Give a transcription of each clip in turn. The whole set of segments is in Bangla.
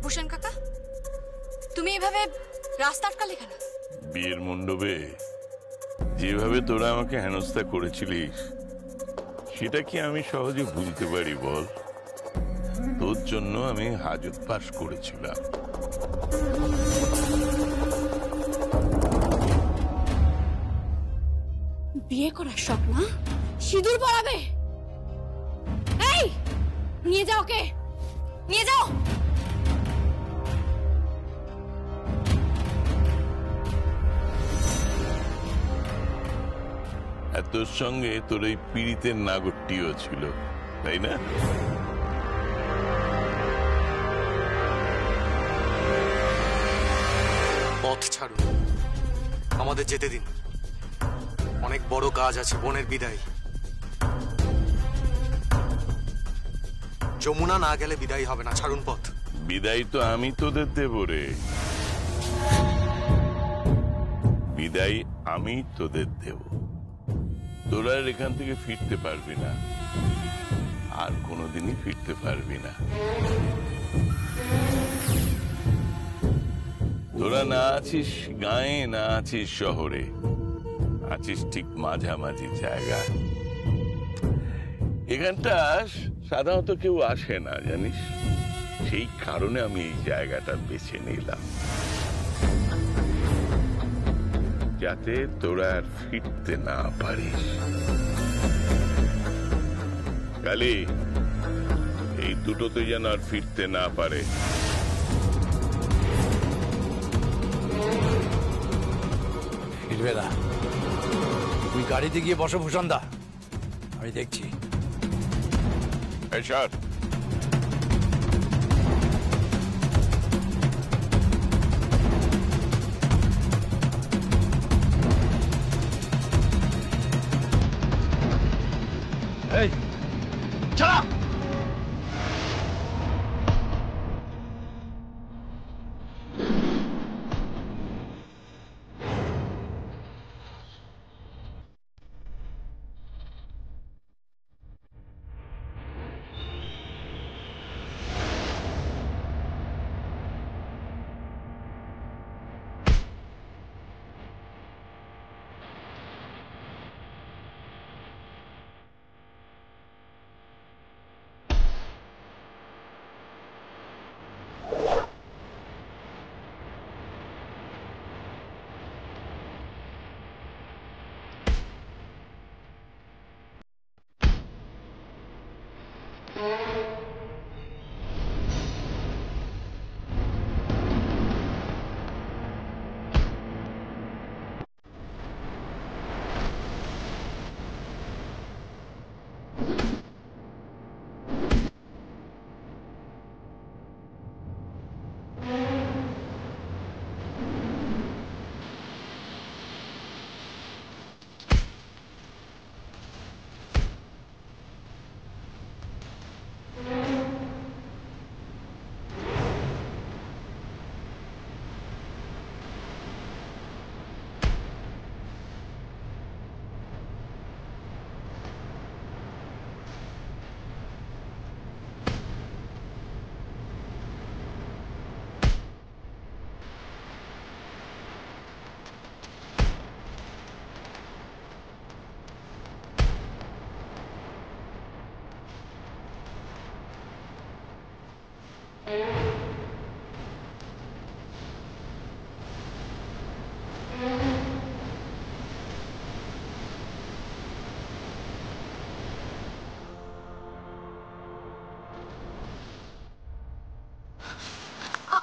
ভূষণ কাকা, তুমি এভাবে রাস্তা আটকালে কেন? বিয়ের মণ্ডপে যেভাবে তোরা আমাকে হেনস্থা করেছিলিস সেটা কি আমি সহজে ভুলতে পারি বল? তোর জন্য আমি হাজত পাস করেছিলাম। বিয়ে করার শখ না? সিঁদুর পরাবে? এই নিয়ে যাও, কে নিয়ে যাও। আর তোর সঙ্গে তোর এই পীড়িতের নাগরটিও ছিল, তাই না? পথ ছাড়ুন, আমাদের যেতে দিন। অনেক বড় কাজ আছে, বোনের বিদায়। যমুনা না গেলে বিদায় হবে না, ছাড়ুন পথ। বিদায় তো আমি তোদের দেব রে, বিদায় আমি তোদের দেব। তোরা এখান থেকে ফিরতে পারবি না, আর কোনোদিনই ফিরতে পারবি না। তোরা না আছিস গায়ে, না আছিস শহরে, আছিস ঠিক মাঝামাঝি জায়গায়। এখানটা সাধারণত কেউ আসে না জানিস, সেই কারণে আমি এই জায়গাটা বেছে নিলাম, যাতে তোরা আর ফিরতে না পারিস। কালী, এই দুটোতে যেন আর ফিরতে না পারে। ফিরবে না। তুই গাড়িতে গিয়ে বসো ভূষণ দা, আমি দেখছি। স্যার, এই ছাড়া।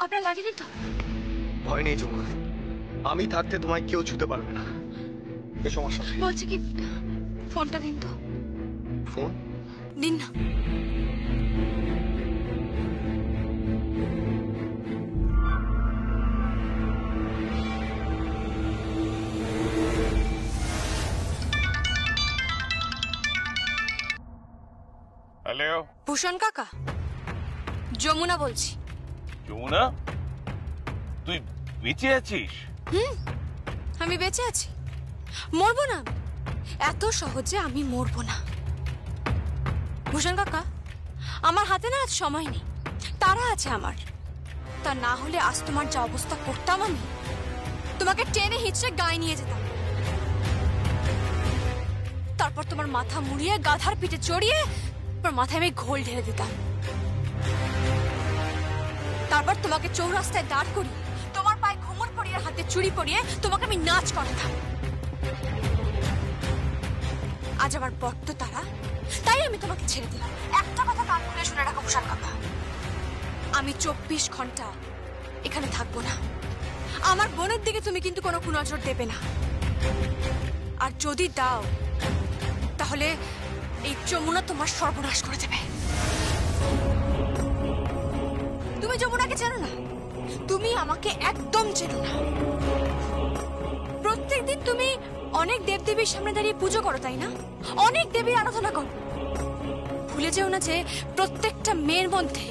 আপনার লাগিয়ে দিন তো। ভয় নেই যমুনা, আমি থাকতে তোমায় কেউ ছুতে পারবে না। এ সমস্যা বলছি কি, ফোনটা দিন তো। ফোন দিন না। হ্যালো ভূষণ কাকা, যমুনা বলছি। যমুনা, তুই বেঁচে আছিস? আমি বেঁচে আছি, মরবো না। এত সহজে আমি মরবো না। ভূষণ কাকা, আমার হাতে না আজ সময় নেই, তারা আছে আমার। তা না হলে আজ তোমার যা অবস্থা করতাম আমি, তোমাকে টেনে হিঁচড়ে গায়ে নিয়ে যেতাম, তারপর তোমার মাথা মুড়িয়ে গাধার পিঠে চড়িয়ে তোমার মাথায় আমি ঘোল ঢেলে দিতাম, তারপর তোমাকে চৌরাস্তায় দাঁড় করি, তোমার পায়ে ঘুমুর পরিয়ে হাতে চুড়ি পরিয়ে তোমাকে আমি নাচ করাতাম। আজ আমার বড্ড তারা, তাই আমি তোমাকে ছেড়ে দিলাম। একটা কথা কান খুলে শুনে রাখো মুশারকাপা, আমি 24 ঘন্টা এখানে থাকবো না। আমার বোনের দিকে তুমি কিন্তু কোনো কুনজর দেবে না, আর যদি দাও তাহলে এই যমুনা তোমার সর্বনাশ করে দেবে। তুমি যমুনাকে চেনো না, তুমি আমাকে একদম চেনো না। প্রত্যেকদিন তুমি অনেক দেবদেবীর সামনে দাঁড়িয়ে পুজো করো, তাই না? অনেক দেবীর আরাধনা করো। ভুলে যেও না যে প্রত্যেকটা মেয়ের মধ্যে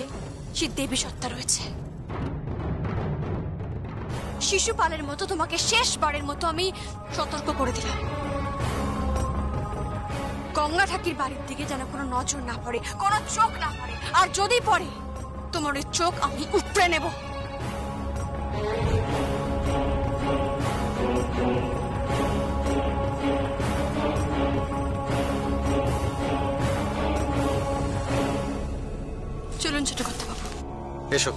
সেই দেবী সত্তা রয়েছে। শিশুপালের মতো তোমাকে শেষবারের মতো আমি সতর্ক করে দিলাম, গঙ্গা ঠাকির বাড়ির দিকে যেন কোনো নজর না পড়ে, কোনো চোখ না পড়ে, আর যদি পড়ে তোমার ওই চোখ আমি উপড়ে নেব। চলুন ছোট কথা বাবু, এসো।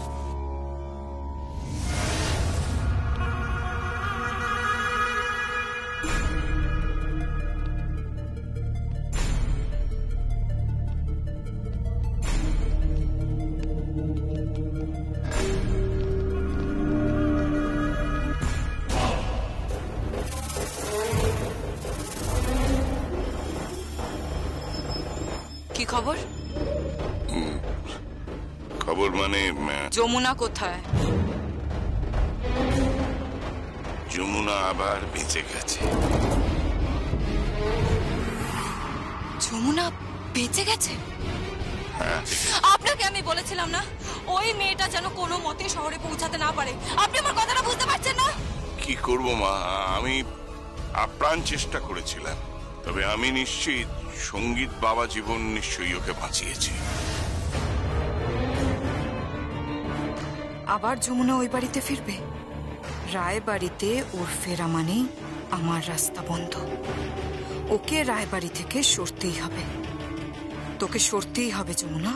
কি খবর? খবর মানে যমুনা কোথায়? যমুনা আবার বেঁচে গেছে। যমুনা বেঁচে গেছে? হ্যাঁ, আপনাকে আমি বলেছিলাম না ওই মেয়েটা যেন কোনো মতে শহরে পৌঁছাতে না পারে। আপনি আমার কথাটা বুঝতে পারছেন না? কি করব মা, আমি আপ্রাণ চেষ্টা করেছিলাম, তবে আমি নিশ্চিত সঙ্গীত বাবা জীবন নিশ্চয়ই ওকে বাঁচিয়েছে। আবার যমুনা ওই বাড়িতে ফিরবে? রায় বাড়িতে ওর ফেরা মানেই আমার রাস্তা বন্ধ। ওকে রায় বাড়ি থেকে সরতেই হবে। তোকে সরতেই হবে যমুনা,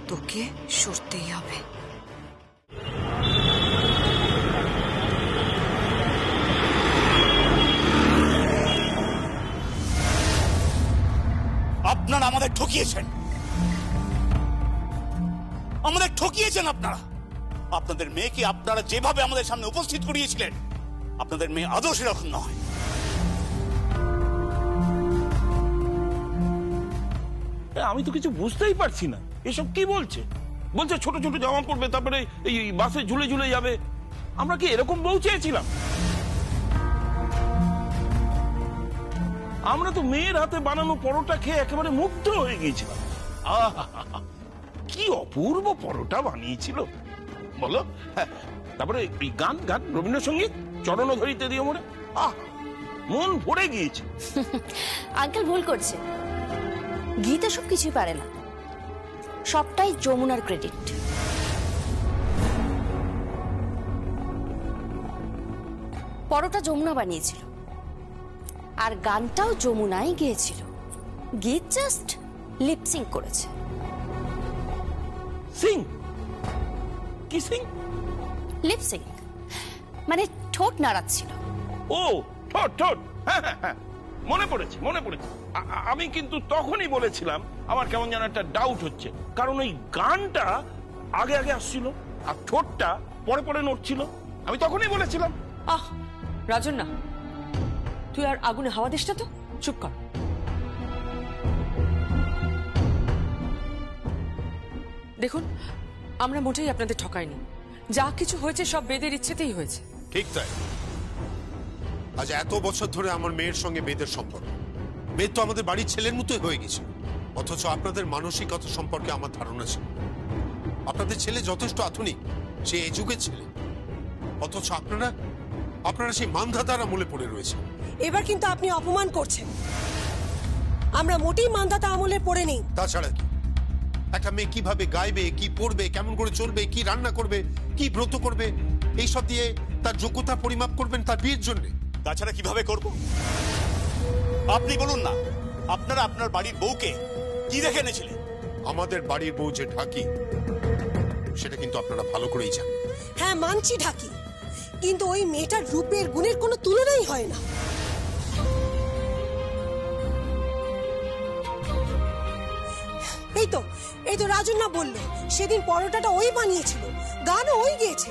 তোকে সরতেই হবে। আপনারা আমাদের ঠকিয়েছেন, আমাদের ঠকিয়েছেন আপনারা। আপনাদের মেয়েকে আপনারা যেভাবে আমাদের সামনে উপস্থিত করিয়েছিলেন, আপনাদের মেয়ে আদৌ সেরকম নয়। আমি তো কিছু বুঝতেই পারছি না, এসব কি বলছে? বলছে ছোট ছোট জামা পড়বে, তারপরে এই বাসে ঝুলে ঝুলে যাবে। আমরা কি এরকম বউ চেয়েছিলাম? আমরা তো মেয়ের হাতে বানানো পরোটা খেয়ে একেবারে মুগ্ধ হয়ে গিয়েছিলাম। আহা, কি অপূর্ব পরোটা বানিয়েছিল বলো। হ্যাঁ, তারপরে এই গান গান রবীন্দ্রসঙ্গীত, চরণ ধরিতে দিও মনে, আহ মন ভরে গিয়েছে। আঙ্কেল ভুল করছে, গীতা সব কিছুই পারে না, সবটাই যমুনার ক্রেডিট। পরোটা যমুনা বানিয়েছিল, আর গানটাও যমুনাই গেয়েছিল। গীত জাস্ট লিপসিং করেছে। সিং? কি সিং? লিপসিং মানে ঠোঁট নাড়াচ্ছিল। ও ঠোঁট ঠোঁট, হ্যাঁ হ্যাঁ হ্যাঁ, মনে পড়েছে মনে পড়েছে। আমি কিন্তু তখনই বলেছিলাম আমার কেমন যেন একটা ডাউট হচ্ছে, কারণ ওই গানটা আগে আগে আসছিল আর ঠোঁটটা পরে পরে নড়ছিল। আমি তখনই বলেছিলাম। আহ রাজন না, তুই আর আগুনে হাওয়া দিস না তো, চুপ কর। দেখুন, আমরা মোটেই আপনাদের ঠকাইনি, যা কিছু হয়েছে সব বেদের ইচ্ছেতেই হয়েছে। ঠিক তাই। আজ এত বছর ধরে আমার মেয়ের সঙ্গে বেদের সম্পর্ক, বেদ তো আমাদের বাড়ির ছেলের মতোই হয়ে গেছে। অথচ আপনাদের মানসিকতা সম্পর্কে আমার ধারণা ছিল আপনাদের ছেলে যথেষ্ট আধুনিক, সে এই যুগের ছেলে। অথচ আপনারা সেই মানধাতার আমলে পড়ে রয়েছে। এবার কিন্তু আপনি অপমান করছেন। আমরা মোটেই মানধাতা আমলে পড়ে নেই। তাছাড়া কি, একটা মেয়ে কিভাবে গাইবে, কি পড়বে, কেমন করে চলবে, কি রান্না করবে, কি ব্রত করবে, এইসব দিয়ে তার যোগ্যতা পরিমাপ করবেন তার বিয়ের জন্য। তাছাড়া কিভাবে করব? আপনি বলুন না, আপনারা আপনার বাড়ির বউকে কি দেখে এনেছিলেন? আমাদের বাড়ির বউ যে ঢাকি, সেটা কিন্তু আপনারা ভালো করেই জানেন। হ্যাঁ মানছি ঢাকি, কিন্তু ওই মেয়েটার রূপের গুণের কোনো তুলনাই হয় না। এই তো রাজু না বললো সেদিন পরোটাটা ওই বানিয়েছিল, গানও ওই গেয়েছে।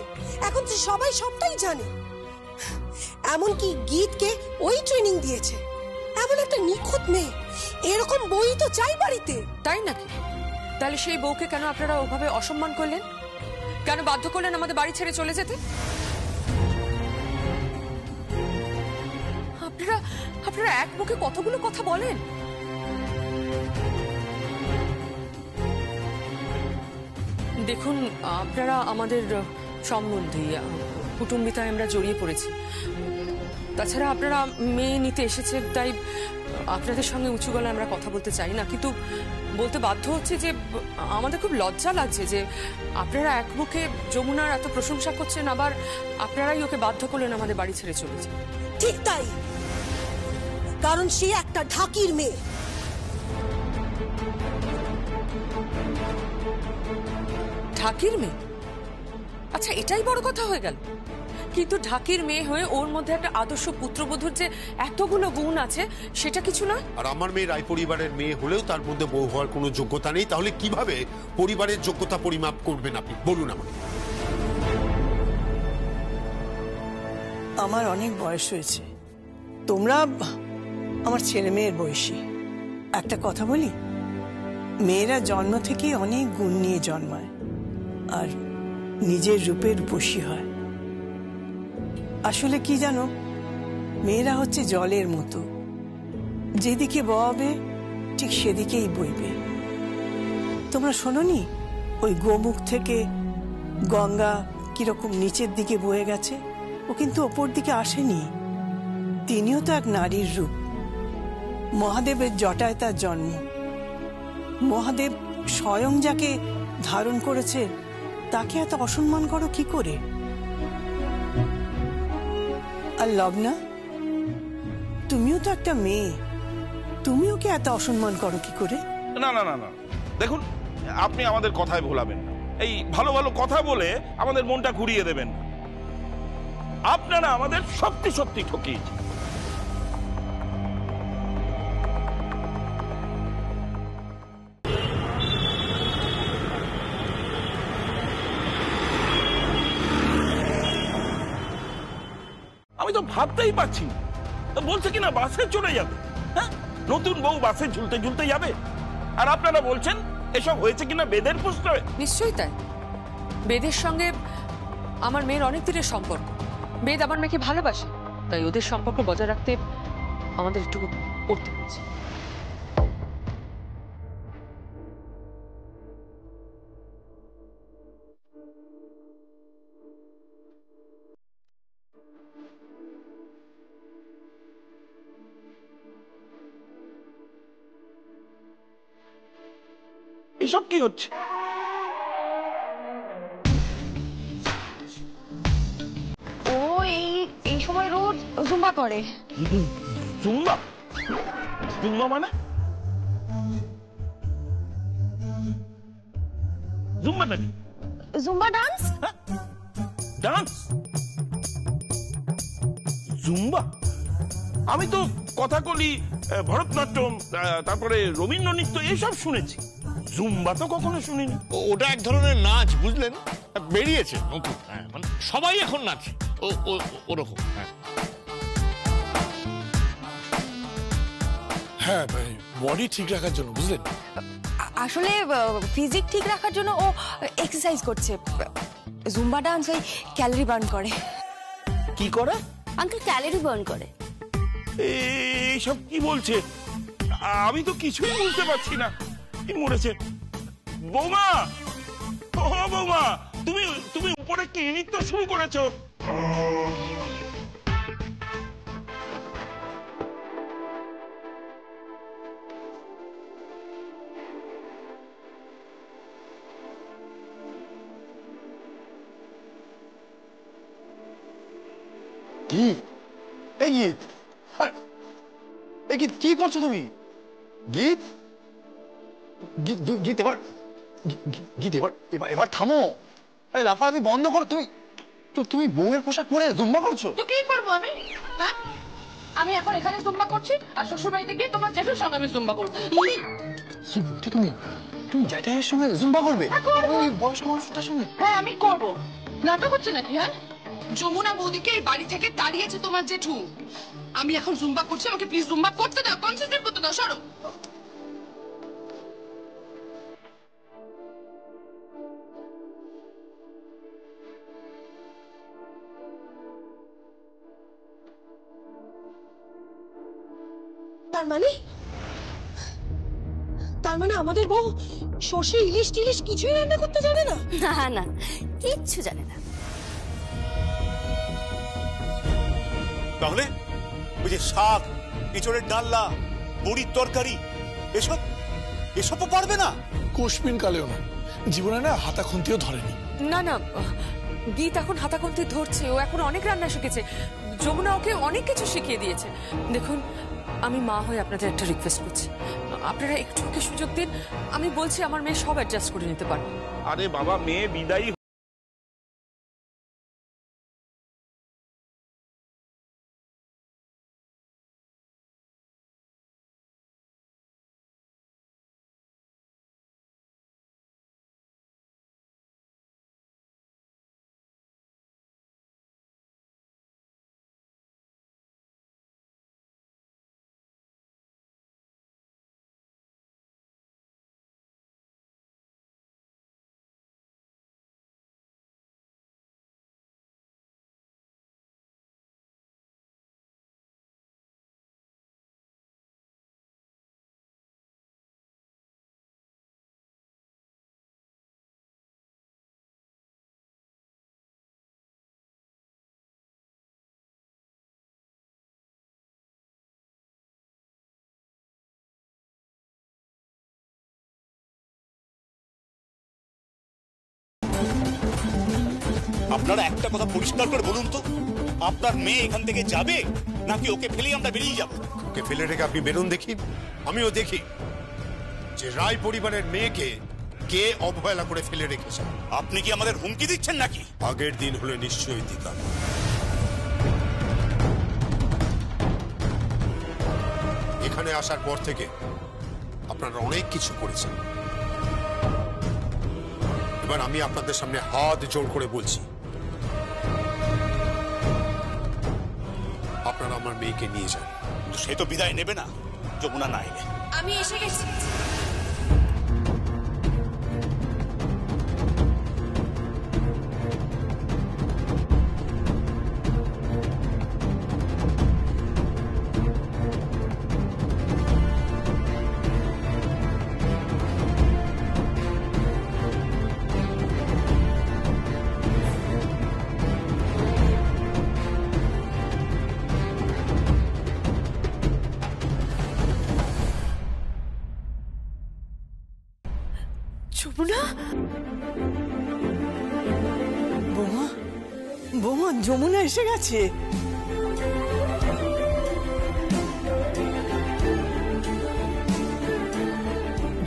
এখন তো সবাই সবটাই জানে। এমনকি গীতকে ওই ট্রেনিং দিয়েছে। এমন একটা নিখুঁত মেয়ে, এরকম বই তো চাই বাড়িতে। তাই নাকি? তাহলে সেই বউকে কেন আপনারা ওভাবে অসম্মান করলেন? কেন বাধ্য করলেন আমাদের বাড়ি ছেড়ে চলে যেতে? আপনারা এক মুখে কতগুলো কথা বলেন। দেখুন, আপনারা আমাদের সম্বন্ধী, কুটুম্বিতায় আমরা জড়িয়ে পড়েছি। তাছাড়া আপনারা মেয়ে নিতে এসেছেন, তাই আপনাদের সঙ্গে উঁচু গলায় আমরা কথা বলতে চাই না, কিন্তু বলতে বাধ্য হচ্ছে যে আমাদের খুব লজ্জা লাগছে যে আপনারা এক মুখে যমুনার এত প্রশংসা করছেন, আবার আপনারাই ওকে বাধ্য করলেন আমাদের বাড়ি ছেড়ে চলে যান। ঠিক তাই, কারণ সে একটা ঢাকির মেয়ে। ঢাকির মেয়ে? আচ্ছা, এটাই বড় কথা হয়ে গেল। কিন্তু ঢাকির মেয়ে হয়ে ওর মধ্যে একটা আদর্শ পুত্রবধূর যে এতগুলো গুণ আছে, সেটা কিছু নয়। আর আমার মেয়ে রায় পরিবারের মেয়ে হলেও তার মধ্যে বউ হওয়ার কোনো যোগ্যতা নেই। তাহলে কিভাবে পরিবারের যোগ্যতা পরিমাপ করবেন আপনি বলুন আমাকে। আমার অনেক বয়স হয়েছে, তোমরা আমার ছেলে মেয়ের বয়সী। একটা কথা বলি, মেয়েরা জন্ম থেকেই অনেক গুণ নিয়ে জন্মায় আর নিজের রূপে রূপসী হয়। আসলে কি জানো, মেয়েরা হচ্ছে জলের মতো, যেদিকে বওয়াবে ঠিক সেদিকেই বইবে। তোমরা শোনোনি ওই গোমুখ থেকে গঙ্গা কিরকম নিচের দিকে বয়ে গেছে? ও কিন্তু ওপর দিকে আসেনি। তিনিও তো এক নারীর রূপ। মহাদেবের জটায় তার জন্ম। মহাদেব স্বয়ং যাকে ধারণ করেছে, তাকে এত অসম্মান করো কি করে? আর লগ্না, তুমিও তো একটা মেয়ে, তুমিও কি এত অসম্মান করো কি করে? না না না না, দেখুন, আপনি আমাদের কথায় ভোলাবেন না। এই ভালো ভালো কথা বলে আমাদের মনটা ঘুরিয়ে দেবেন না। আপনারা আমাদের সত্যি সত্যি ঠকিয়েছেন। আমি তো ভাবতেই পারছি না। বলছে কিনা বাসে চলে যাবে। হ্যাঁ, নতুন বউ বাসে ঝুলতে ঝুলতে যাবে, আর আপনারা বলছেন এসব হয়েছে কিনা বেদের প্রশ্রয়। নিশ্চয়ই তাই। বেদের সঙ্গে আমার মেয়ের অনেক দিনের সম্পর্ক। বেদ আমার মেয়েকে ভালোবাসে, তাই ওদের সম্পর্ক বজায় রাখতে আমাদের একটু করতে হচ্ছে। এসব কি হচ্ছে? ও এই সময় রোজ জুম্বা করে। জুম্বা? জুম্বা মানে? জুম্বা নাকি? Zumba dance. ডান্স? জুম্বা? আমি তো কথাকলি, ভরতনাট্যম, তারপরে রবীন্দ্র নৃত্য এসব শুনেছি। জুম্বা তো কখনো শুনিনি। ওটা এক ধরনের নাচ, বুঝলেন, বেরিয়েছে নতুন। হ্যাঁ, মানে সবাই এখন নাচে ওরকম। হ্যাঁ, বডি ঠিক রাখার জন্য, বুঝলেন। আসলে ফিজিক ঠিক রাখার জন্য ও এক্সারসাইজ করছে। জুম্বা ডান্স ওই ক্যালোরি বার্ন করে। কি করে? আঙ্কেল ক্যালোরি বার্ন করে। এইসব কি বলছে? আমি তো কিছুই বুঝতে পারছি না। কি মরেছে? বৌমা, ও বৌমা, তুমি উপরে কি নৃত্য শুরু করেছো? কি এই গীত এই গীত কি করছো তুমি? গীত গীত এবার গীত এবার এবার এবার থামো। আরে লাফালাফি বন্ধ করো। তুমি বউয়ের পোশাক পরে জুম্বা করছো? তো কি করবো আমি? হ্যাঁ, আমি এখন এখানে জুম্বা করছি আর শ্বশুর বাড়িতে গিয়ে তোমার জেঠুর সঙ্গে আমি জুম্বা করবো। তুমি জ্যাঠাইয়ের সঙ্গে জুম্বা করবে? ওই বয়স্ক মানুষটার সঙ্গে? হ্যাঁ আমি করবো। নাটক হচ্ছে নাকি? হ্যাঁ, যমুনা বৌদিকে এই বাড়ি থেকে তাড়িয়েছে তোমার জেঠু। আমি এখন জুম্বা করছি, আমাকে প্লিজ জুম্বা করতে দাও, কনসেন্ট্রেট করতে দাও। সরো। তার মানে আমাদের বউ সর্ষে ইলিশ টিলিশ কিছুই রান্না করতে জানে না? না না, কিচ্ছু জানে না। তাহলে ওই যে শাক, এঁচড়ের ডালনা, বড়ির তরকারি, এসব এসবও পারবে না? কোশপিন কালেও না, জীবনে না হাতা খুন্তিও ধরেনি। না না, গীত এখন হাতাখন্তি ধরছে, ও এখন অনেক রান্না শিখেছে। যমুনা ওকে অনেক কিছু শিখিয়ে দিয়েছে। দেখুন, আমি মা হয়ে আপনাদের একটা রিকোয়েস্ট করছি, আপনারা একটু ওকে সুযোগ দিন। আমি বলছি আমার মেয়ে সব অ্যাডজাস্ট করে নিতে পারবে। আরে বাবা, মেয়ে বিদায়ী আপনারা একটা কথা পরিষ্কার করে বলুন তো, আপনার মেয়ে এখান থেকে যাবে নাকি ওকে ফেলেই আমরা বেরিয়ে যাব? ওকে ফেলে রেখে আপনি বেরোন দেখি, আমিও দেখি যে রায় পরিবারের মেয়েকে কে অবহেলা করে ফেলে রেখেছে। আপনি কি আমাদের হুমকি দিচ্ছেন নাকি? আগের দিন হলে নিশ্চয়ই দিতাম। এখানে আসার পর থেকে আপনারা অনেক কিছু করেছেন। এবার আমি আপনাদের সামনে হাত জোড় করে বলছি, আপনারা আমার মেয়েকে নিয়ে যান। সে তো বিদায় নেবে না যমুনা না এলে। আমি এসে গেছি। যমুনা, বৌমা, বৌমা, যমুনা এসে গেছে।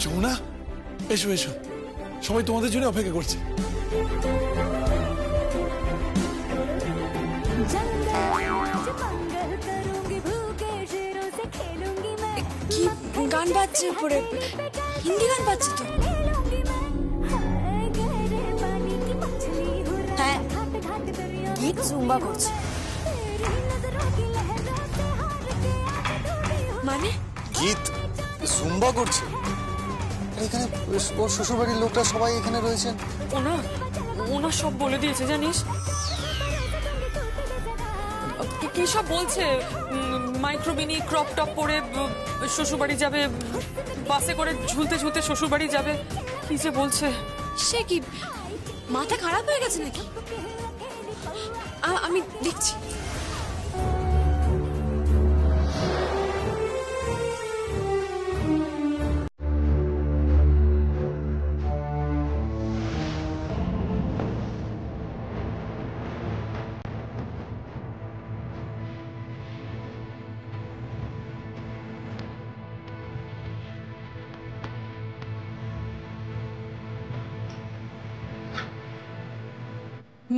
যমুনা, এসো এসো, সবাই তোমাদের জন্য অপেক্ষা করছে। কি গান বাজছে উপরে? হিন্দি গান বাজছে তো। হ্যাঁ, গীত জুম্বা করছে। মানে গীত জুম্বা করছে? এখানে ওর শ্বশুরবাড়ির লোকটা সবাই এখানে রয়েছেন। ওনা সব বলে দিয়েছে জানিস? কি সব বলছে? মাইক্রোমিনি ক্রপ টপ পরে শ্বশুরবাড়ি যাবে, বাসে করে ঝুলতে ঝুলতে শ্বশুরবাড়ি যাবে, কি যে বলছে। সে কি মাথা খারাপ হয়ে গেছে নাকি? আমি দেখছি।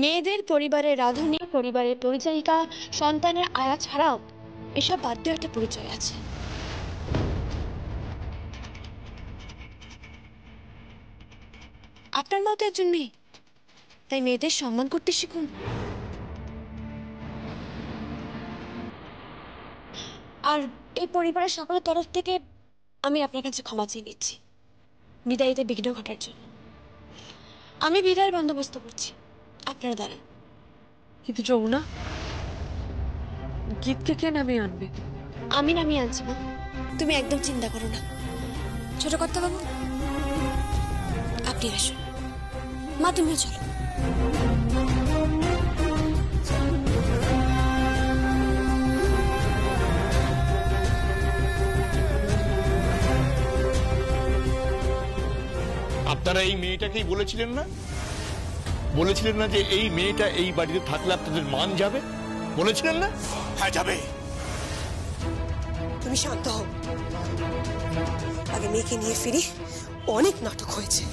মেয়েদের পরিবারের রাঁধুনি, পরিবারের পরিচারিকা, সন্তানের আয়া ছাড়াও এসব বাদ দিয়ে একটা পরিচয় আছে। আপনার মতো একজন মেয়ে, তাই মেয়েদের সম্মান করতে শিখুন। আর এই পরিবারের সকলের তরফ থেকে আমি আপনার কাছে ক্ষমা চেয়ে নিচ্ছি বিদায়ীতে বিঘ্ন ঘটার জন্য। আমি বিদায়ের বন্দোবস্ত করছি, আপনারা দাঁড়ান। কিন্তু যমুনা, গীতকে কে নামিয়ে আনবে? আমি নামিয়ে আনছি মা, তুমি একদম চিন্তা করো না। ছোট কর্তা বাবু, আপনি আসুন। মা তুমিও চলো। আপনারা এই মেয়েটাকেই বলেছিলেন না যে এই মেয়েটা এই বাড়িতে থাকলে আপনাদের মান যাবে? বলেছিলেন না? হ্যাঁ যাবে। তুমি শান্ত হও, আগে মেয়েকে নিয়ে ফিরি। অনেক নাটক হয়েছে।